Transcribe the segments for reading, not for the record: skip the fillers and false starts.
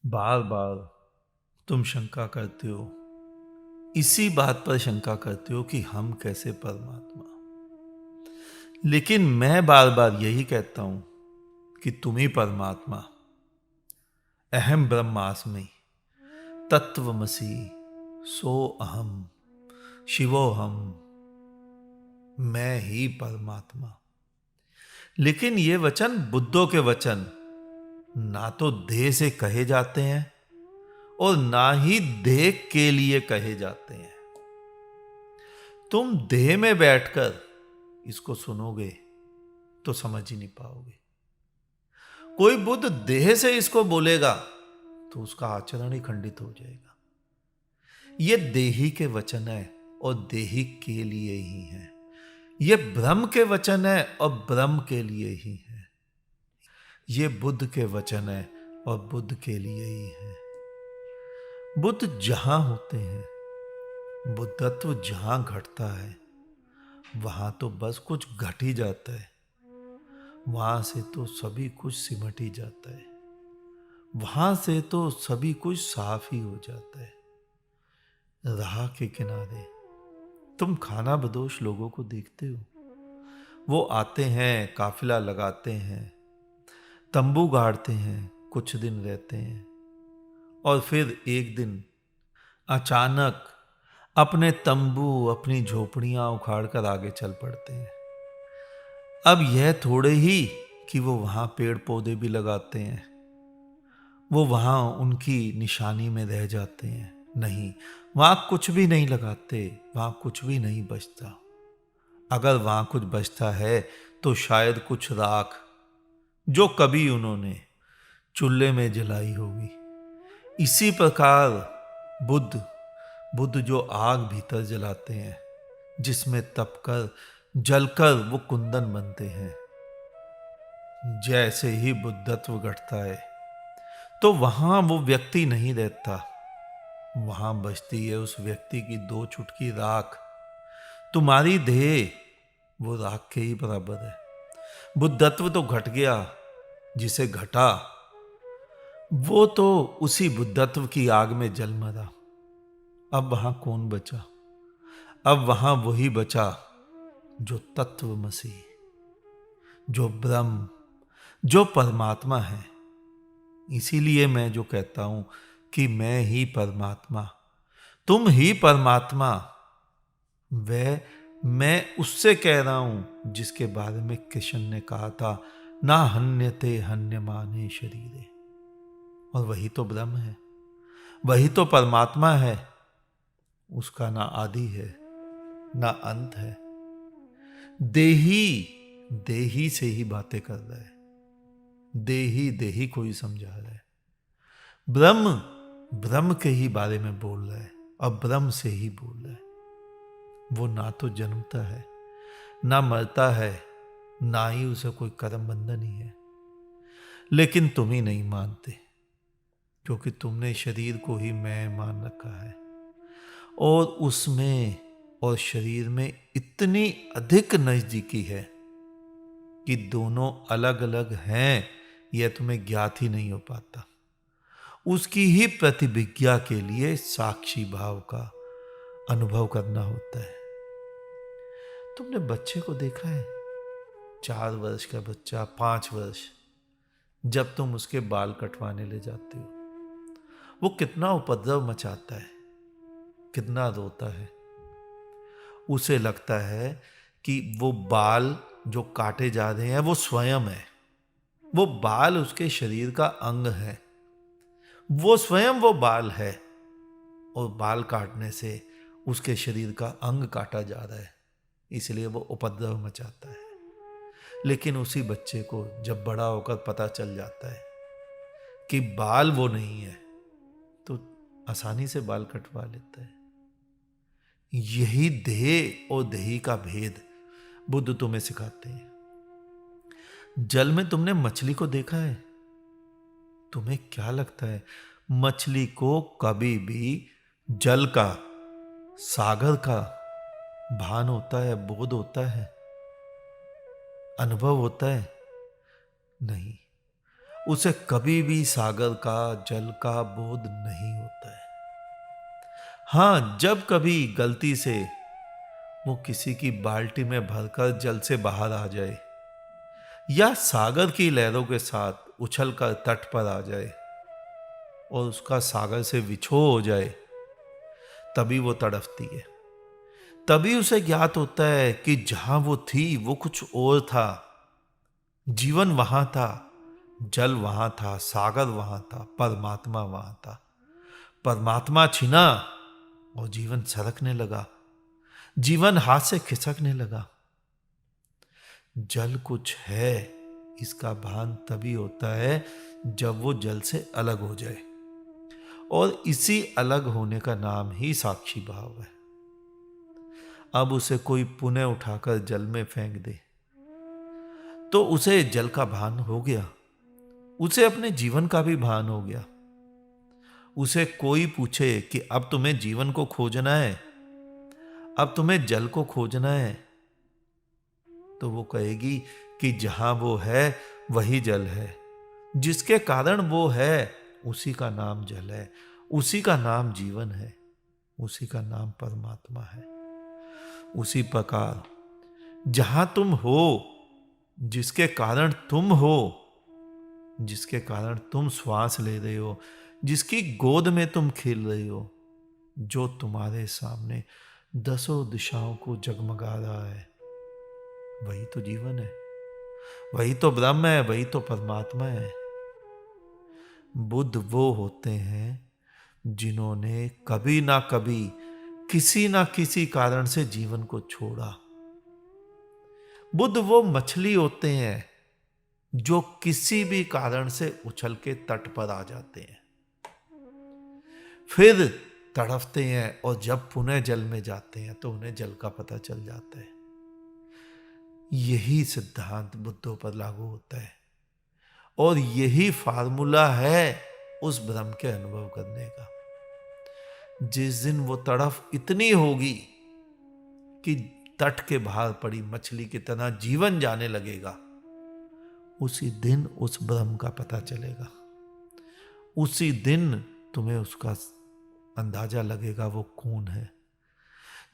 बार बार तुम शंका करते हो, इसी बात पर शंका करते हो कि हम कैसे परमात्मा। लेकिन मैं बार बार यही कहता हूं कि तुम ही परमात्मा, अहम ब्रह्मास्मि, तत्वमसि, सो अहम, शिवोहम, मैं ही परमात्मा। लेकिन ये वचन बुद्धों के वचन ना तो देह से कहे जाते हैं और ना ही देह के लिए कहे जाते हैं। तुम देह में बैठकर इसको सुनोगे तो समझ ही नहीं पाओगे। कोई बुद्ध देह से इसको बोलेगा तो उसका आचरण ही खंडित हो जाएगा। ये देही के वचन है और देही के लिए ही है। ये ब्रह्म के वचन है और ब्रह्म के लिए ही है। ये बुद्ध के वचन है और बुद्ध के लिए ही है। बुद्ध जहां होते हैं, बुद्धत्व जहां घटता है, वहां तो बस कुछ घट ही जाता है। वहां से तो सभी कुछ सिमट ही जाता है। वहां से तो सभी कुछ साफ ही हो जाता है। राह के किनारे तुम खाना बदोश लोगों को देखते हो। वो आते हैं, काफिला लगाते हैं, तंबू गाड़ते हैं, कुछ दिन रहते हैं और फिर एक दिन अचानक अपने तंबू, अपनी झोपड़ियां उखाड़ कर आगे चल पड़ते हैं। अब यह थोड़े ही कि वो वहां पेड़ पौधे भी लगाते हैं, वो वहां उनकी निशानी में रह जाते हैं। नहीं, वहां कुछ भी नहीं लगाते, वहां कुछ भी नहीं बचता। अगर वहां कुछ बचता है तो शायद कुछ राख जो कभी उन्होंने चूल्हे में जलाई होगी। इसी प्रकार बुद्ध बुद्ध जो आग भीतर जलाते हैं, जिसमें तपकर जलकर वो कुंदन बनते हैं, जैसे ही बुद्धत्व घटता है तो वहां वो व्यक्ति नहीं रहता। वहां बचती है उस व्यक्ति की दो चुटकी राख। तुम्हारी देह वो राख के ही बराबर है। बुद्धत्व तो घट गया, जिसे घटा वो तो उसी बुद्धत्व की आग में जल मरा। अब वहां कौन बचा? अब वहां वही बचा जो तत्वमसि, जो ब्रह्म, जो परमात्मा है। इसीलिए मैं जो कहता हूं कि मैं ही परमात्मा, तुम ही परमात्मा, वह मैं उससे कह रहा हूं जिसके बारे में कृष्ण ने कहा था, ना हन्यते हन्यमाने शरीरे। और वही तो ब्रह्म है, वही तो परमात्मा है। उसका ना आदि है ना अंत है। देही देही से ही बातें कर रहा है, देही देही को ही समझा रहा है। ब्रह्म ब्रह्म के ही बारे में बोल रहा है और ब्रह्म से ही बोल रहा है। वो ना तो जन्मता है, ना मरता है, ना ही उसे कोई कर्म बंधन ही है। लेकिन तुम ही नहीं मानते, क्योंकि तुमने शरीर को ही मैं मान रखा है। और उसमें और शरीर में इतनी अधिक नजदीकी है कि दोनों अलग अलग हैं, यह तुम्हें ज्ञात ही नहीं हो पाता। उसकी ही प्रतिभिज्ञा के लिए साक्षी भाव का अनुभव करना होता है। तुमने बच्चे को देखा है, 4 वर्ष का बच्चा, 5 वर्ष, जब तुम उसके बाल कटवाने ले जाते हो, वो कितना उपद्रव मचाता है, कितना रोता है। उसे लगता है कि वो बाल जो काटे जा रहे हैं वो स्वयं है, वो बाल उसके शरीर का अंग है, वो स्वयं वो बाल है। और बाल काटने से उसके शरीर का अंग काटा जा रहा है, इसलिए वो उपद्रव मचाता है। लेकिन उसी बच्चे को जब बड़ा होकर पता चल जाता है कि बाल वो नहीं है, तो आसानी से बाल कटवा लेता है। यही देह और देही का भेद बुद्ध तुम्हें सिखाते हैं। जल में तुमने मछली को देखा है? तुम्हें क्या लगता है मछली को कभी भी जल का, सागर का भान होता है, बोध होता है, अनुभव होता है? नहीं। उसे कभी भी सागर का जल का बोध नहीं होता है। हाँ, जब कभी गलती से वो किसी की बाल्टी में भरकर जल से बाहर आ जाए या सागर की लहरों के साथ उछलकर तट पर आ जाए और उसका सागर से विछोह हो जाए, तभी वो तड़पती है। तभी उसे ज्ञात होता है कि जहां वो थी वो कुछ और था। जीवन वहां था, जल वहां था, सागर वहां था, परमात्मा वहां था। परमात्मा छिना और जीवन सरकने लगा, जीवन हाथ से खिसकने लगा। जल कुछ है, इसका भान तभी होता है जब वो जल से अलग हो जाए, और इसी अलग होने का नाम ही साक्षी भाव है। अब उसे कोई पुनः उठाकर जल में फेंक दे तो उसे जल का भान हो गया, उसे अपने जीवन का भी भान हो गया। उसे कोई पूछे कि अब तुम्हें जीवन को खोजना है, अब तुम्हें जल को खोजना है, तो वो कहेगी कि जहां वो है वही जल है। जिसके कारण वो है उसी का नाम जल है, उसी का नाम जीवन है, उसी का नाम परमात्मा है। उसी प्रकार जहां तुम हो, जिसके कारण तुम हो, जिसके कारण तुम श्वास ले रहे हो, जिसकी गोद में तुम खेल रहे हो, जो तुम्हारे सामने दसों दिशाओं को जगमगा रहा है, वही तो जीवन है, वही तो ब्रह्म है, वही तो परमात्मा है। बुद्ध वो होते हैं जिन्होंने कभी ना कभी किसी ना किसी कारण से जीवन को छोड़ा। बुद्ध वो मछली होते हैं जो किसी भी कारण से उछल के तट पर आ जाते हैं, फिर तड़पते हैं, और जब पुनः जल में जाते हैं तो उन्हें जल का पता चल जाता है। यही सिद्धांत बुद्धों पर लागू होता है, और यही फार्मूला है उस ब्रह्म के अनुभव करने का। जिस दिन वो तड़फ इतनी होगी कि तट के बाहर पड़ी मछली की तरह जीवन जाने लगेगा, उसी दिन उस ब्रह्म का पता चलेगा। उसी दिन तुम्हें उसका अंदाजा लगेगा वो कौन है।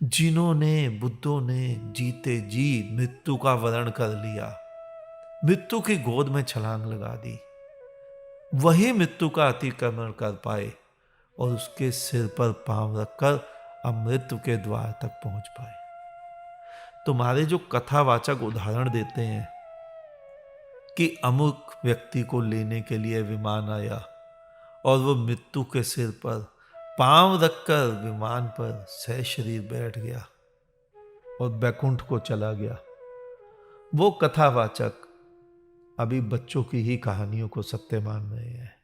जिन्होंने, बुद्धों ने जीते जी मृत्यु का वरण कर लिया, मृत्यु की गोद में छलांग लगा दी, वही मृत्यु का अतिक्रमण कर पाए और उसके सिर पर पांव रखकर अमृत्यु के द्वार तक पहुंच पाए। तुम्हारे जो कथावाचक उदाहरण देते हैं कि अमुक व्यक्ति को लेने के लिए विमान आया और वो मृत्यु के सिर पर पांव रखकर विमान पर सशरीर बैठ गया और बैकुंठ को चला गया, वो कथावाचक अभी बच्चों की ही कहानियों को सत्य मान रहे हैं।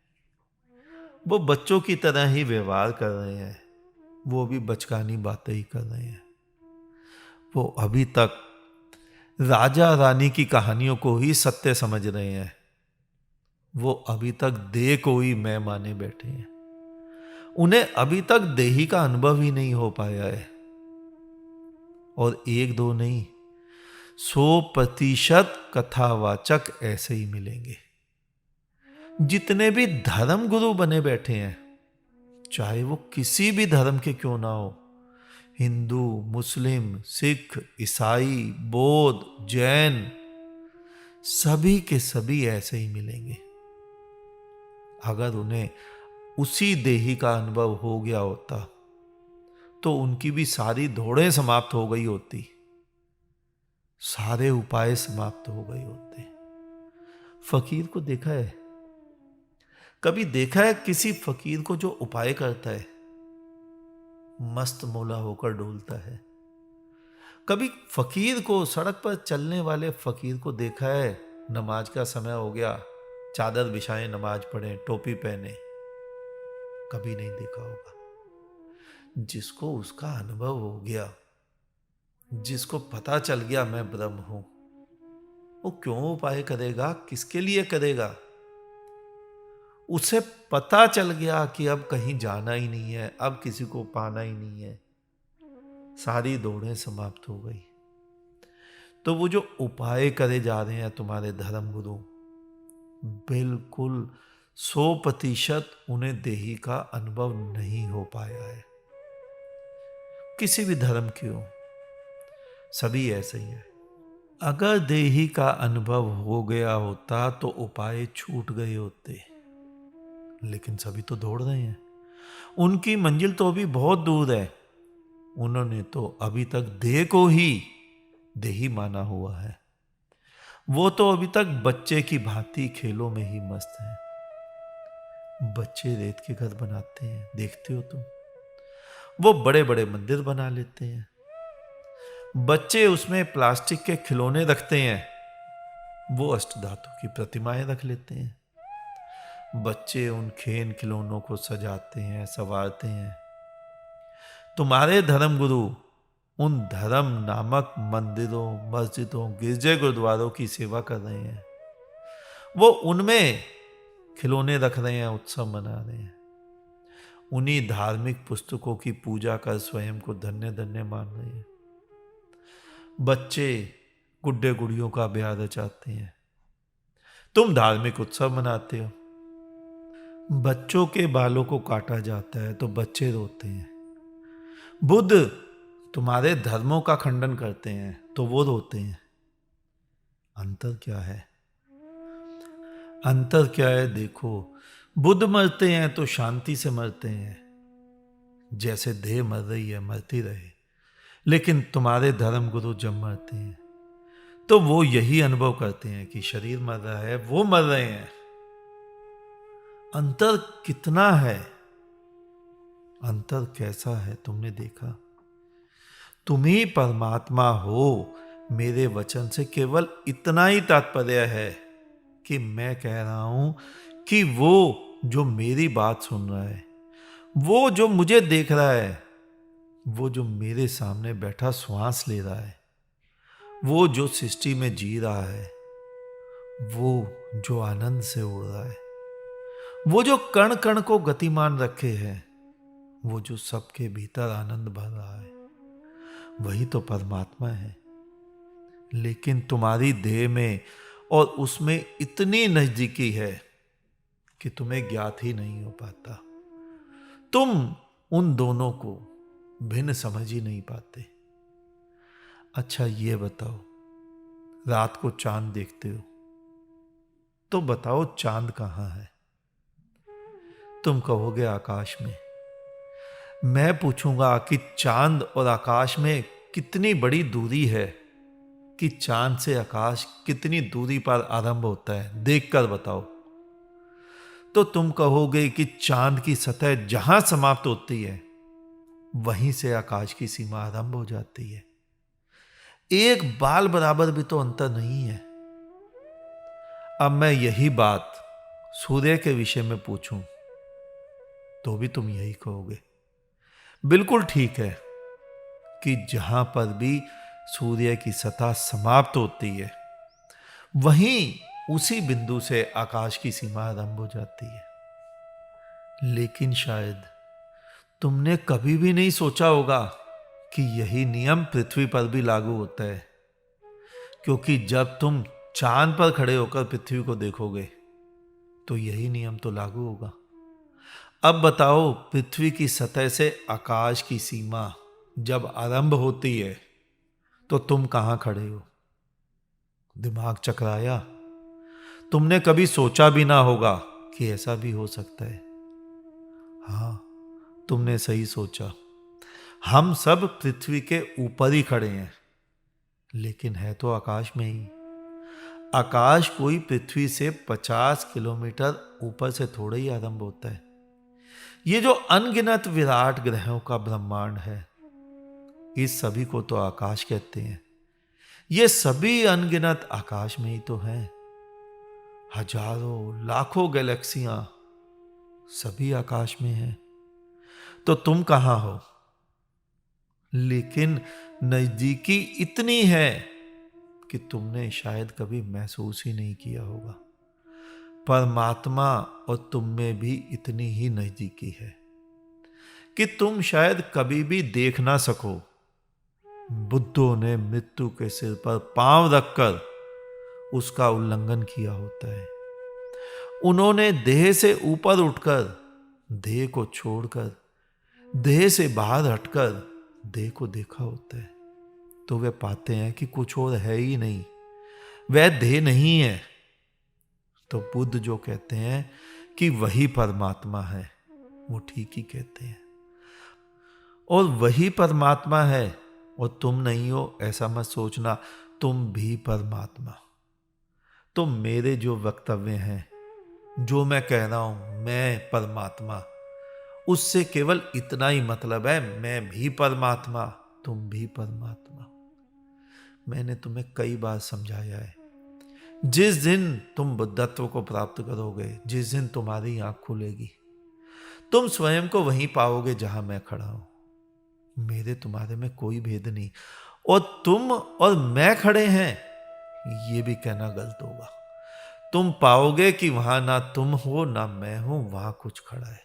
वो बच्चों की तरह ही व्यवहार कर रहे हैं, वो भी बचकानी बातें ही कर रहे हैं। वो अभी तक राजा रानी की कहानियों को ही सत्य समझ रहे हैं, वो अभी तक देह को ही मैं माने बैठे हैं। उन्हें अभी तक देही का अनुभव ही नहीं हो पाया है। और एक दो नहीं, 100% कथावाचक ऐसे ही मिलेंगे। जितने भी धर्म गुरु बने बैठे हैं, चाहे वो किसी भी धर्म के क्यों ना हो, हिंदू, मुस्लिम, सिख, ईसाई, बौद्ध, जैन, सभी के सभी ऐसे ही मिलेंगे। अगर उन्हें उसी देही का अनुभव हो गया होता तो उनकी भी सारी दौड़ें समाप्त हो गई होती, सारे उपाय समाप्त हो गए होते। फकीर को देखा है? कभी देखा है किसी फकीर को जो उपाय करता है? मस्त मौला होकर डोलता है। कभी फकीर को, सड़क पर चलने वाले फकीर को देखा है? नमाज का समय हो गया, चादर बिछाएं, नमाज पढ़ें, टोपी पहने? कभी नहीं देखा होगा। जिसको उसका अनुभव हो गया, जिसको पता चल गया मैं ब्रह्म हूं, वो क्यों उपाय करेगा? किसके लिए करेगा? उसे पता चल गया कि अब कहीं जाना ही नहीं है, अब किसी को पाना ही नहीं है, सारी दौड़ें समाप्त हो गई। तो वो जो उपाय करे जा रहे हैं तुम्हारे धर्म गुरु, बिल्कुल 100% उन्हें देही का अनुभव नहीं हो पाया है। किसी भी धर्म की हो, सभी ऐसे ही है। अगर देही का अनुभव हो गया होता तो उपाय छूट गए होते, लेकिन सभी तो दौड़ रहे हैं। उनकी मंजिल तो अभी बहुत दूर है। उन्होंने तो अभी तक देह को ही देही माना हुआ है। वो तो अभी तक बच्चे की भांति खेलों में ही मस्त हैं। बच्चे रेत के घर बनाते हैं, देखते हो तुम। वो बड़े बड़े मंदिर बना लेते हैं। बच्चे उसमें प्लास्टिक के खिलौने रखते हैं, वो अष्टधातु की प्रतिमाएं रख लेते हैं। बच्चे उन खेल खिलौनों को सजाते हैं, संवारते हैं। तुम्हारे धर्मगुरु उन धर्म नामक मंदिरों, मस्जिदों, गिरजे, गुरुद्वारों की सेवा कर रहे हैं। वो उनमें खिलौने रख रहे हैं, उत्सव मना रहे हैं। उन्हीं धार्मिक पुस्तकों की पूजा कर स्वयं को धन्य धन्य मान रहे हैं। बच्चे गुड्डे गुड़ियों का ब्याह रचाते हैं। तुम धार्मिक उत्सव मनाते हो। बच्चों के बालों को काटा जाता है तो बच्चे रोते हैं। बुद्ध तुम्हारे धर्मों का खंडन करते हैं तो वो रोते हैं। अंतर क्या है? अंतर क्या है देखो। बुद्ध मरते हैं तो शांति से मरते हैं, जैसे देह मर रही है मरती रहे। लेकिन तुम्हारे धर्म गुरु जब मरते हैं तो वो यही अनुभव करते हैं कि शरीर मर रहा है, वो मर रहे हैं। अंतर कितना है? अंतर कैसा है तुमने देखा? तुम ही परमात्मा हो। मेरे वचन से केवल इतना ही तात्पर्य है कि मैं कह रहा हूं कि वो जो मेरी बात सुन रहा है, वो जो मुझे देख रहा है, वो जो मेरे सामने बैठा श्वास ले रहा है, वो जो सृष्टि में जी रहा है, वो जो आनंद से उड़ रहा है, वो जो कण कण को गतिमान रखे है, वो जो सबके भीतर आनंद भर रहा है, वही तो परमात्मा है। लेकिन तुम्हारी देह में और उसमें इतनी नजदीकी है कि तुम्हें ज्ञात ही नहीं हो पाता। तुम उन दोनों को भिन्न समझ ही नहीं पाते। अच्छा ये बताओ, रात को चांद देखते हो तो बताओ चांद कहां है? तुम कहोगे आकाश में। मैं पूछूंगा कि चांद और आकाश में कितनी बड़ी दूरी है, कि चांद से आकाश कितनी दूरी पर आरंभ होता है, देखकर बताओ। तो तुम कहोगे कि चांद की सतह जहां समाप्त होती है वहीं से आकाश की सीमा आरंभ हो जाती है। एक बाल बराबर भी तो अंतर नहीं है। अब मैं यही बात सूर्य के विषय में पूछूं तो भी तुम यही कहोगे। बिल्कुल ठीक है कि जहां पर भी सूर्य की सतह समाप्त होती है वहीं उसी बिंदु से आकाश की सीमा आरंभ हो जाती है। लेकिन शायद तुमने कभी भी नहीं सोचा होगा कि यही नियम पृथ्वी पर भी लागू होता है, क्योंकि जब तुम चांद पर खड़े होकर पृथ्वी को देखोगे तो यही नियम तो लागू होगा। अब बताओ, पृथ्वी की सतह से आकाश की सीमा जब आरंभ होती है तो तुम कहां खड़े हो? दिमाग चकराया? तुमने कभी सोचा भी ना होगा कि ऐसा भी हो सकता है। हां, तुमने सही सोचा। हम सब पृथ्वी के ऊपर ही खड़े हैं, लेकिन है तो आकाश में ही। आकाश कोई पृथ्वी से 50 किलोमीटर ऊपर से थोड़ा ही आरंभ होता है। ये जो अनगिनत विराट ग्रहों का ब्रह्मांड है, इस सभी को तो आकाश कहते हैं। ये सभी अनगिनत आकाश में ही तो हैं। हजारों लाखों गैलेक्सियां सभी आकाश में हैं। तो तुम कहां हो? लेकिन नजदीकी इतनी है कि तुमने शायद कभी महसूस ही नहीं किया होगा। परमात्मा और तुम में भी इतनी ही नजदीकी है कि तुम शायद कभी भी देख ना सको। बुद्धों ने मृत्यु के सिर पर पांव रखकर उसका उल्लंघन किया होता है। उन्होंने देह से ऊपर उठकर, देह को छोड़कर, देह से बाहर हटकर देह को देखा होता है, तो वे पाते हैं कि कुछ और है ही नहीं, वह देह नहीं है। तो बुद्ध जो कहते हैं कि वही परमात्मा है, वो ठीक ही कहते हैं। और वही परमात्मा है और तुम नहीं हो, ऐसा मत सोचना, तुम भी परमात्मा। तो मेरे जो वक्तव्य हैं, जो मैं कह रहा हूं, मैं परमात्मा, उससे केवल इतना ही मतलब है, मैं भी परमात्मा, तुम भी परमात्मा। मैंने तुम्हें कई बार समझाया है, जिस दिन तुम बुद्धत्व को प्राप्त करोगे, जिस दिन तुम्हारी आंख खुलेगी, तुम स्वयं को वहीं पाओगे जहां मैं खड़ा हूं। मेरे तुम्हारे में कोई भेद नहीं, और तुम और मैं खड़े हैं, ये भी कहना गलत होगा। तुम पाओगे कि वहां ना तुम हो ना मैं हूं, वहां कुछ खड़ा है।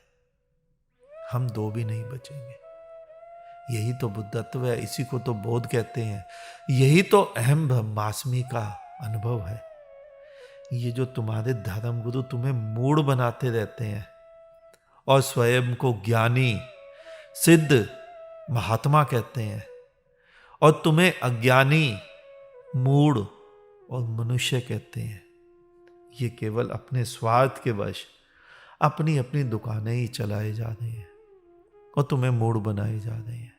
हम दो भी नहीं बचेंगे। यही तो बुद्धत्व है, इसी को तो बोध कहते हैं। यही तो अहम ब्रह्मास्मि का अनुभव है। ये जो तुम्हारे धर्म गुरु तुम्हें मूढ़ बनाते रहते हैं और स्वयं को ज्ञानी, सिद्ध, महात्मा कहते हैं, और तुम्हें अज्ञानी, मूढ़ और मनुष्य कहते हैं, ये केवल अपने स्वार्थ के वश अपनी अपनी दुकानें ही चलाए जा रहे हैं और तुम्हें मूढ़ बनाए जा रहे हैं।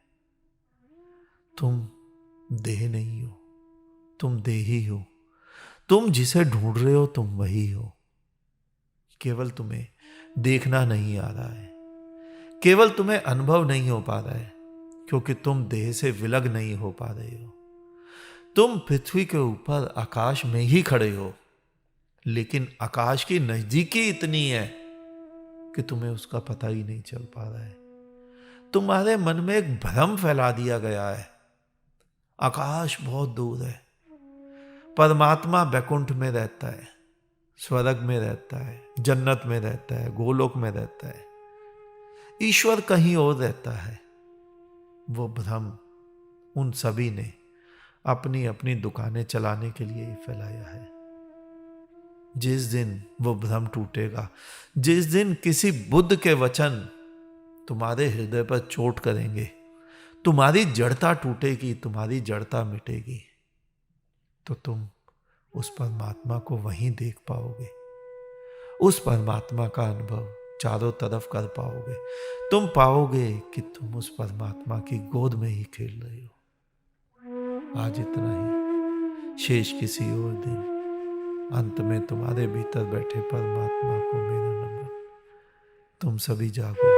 तुम देह नहीं हो, तुम देही हो। तुम जिसे ढूंढ रहे हो तुम वही हो। केवल तुम्हें देखना नहीं आ रहा है, केवल तुम्हें अनुभव नहीं हो पा रहा है, क्योंकि तुम देह से विलग नहीं हो पा रहे हो। तुम पृथ्वी के ऊपर आकाश में ही खड़े हो, लेकिन आकाश की नजदीकी इतनी है कि तुम्हें उसका पता ही नहीं चल पा रहा है। तुम्हारे मन में एक भ्रम फैला दिया गया है, आकाश बहुत दूर है, परमात्मा वैकुंठ में रहता है, स्वर्ग में रहता है, जन्नत में रहता है, गोलोक में रहता है, ईश्वर कहीं और रहता है। वो भ्रम उन सभी ने अपनी अपनी दुकानें चलाने के लिए ही फैलाया है। जिस दिन वो भ्रम टूटेगा, जिस दिन किसी बुद्ध के वचन तुम्हारे हृदय पर चोट करेंगे, तुम्हारी जड़ता टूटेगी, तुम्हारी जड़ता मिटेगी, तो तुम उस परमात्मा को वहीं देख पाओगे, उस परमात्मा का अनुभव चारों तरफ कर पाओगे। तुम पाओगे कि तुम उस परमात्मा की गोद में ही खेल रहे हो। आज इतना ही, शेष किसी और दिन। अंत में तुम्हारे भीतर बैठे परमात्मा को मेरा नमन। तुम सभी जागो,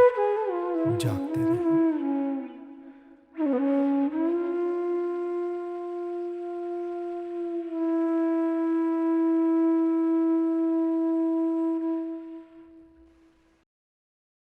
जागते रहो।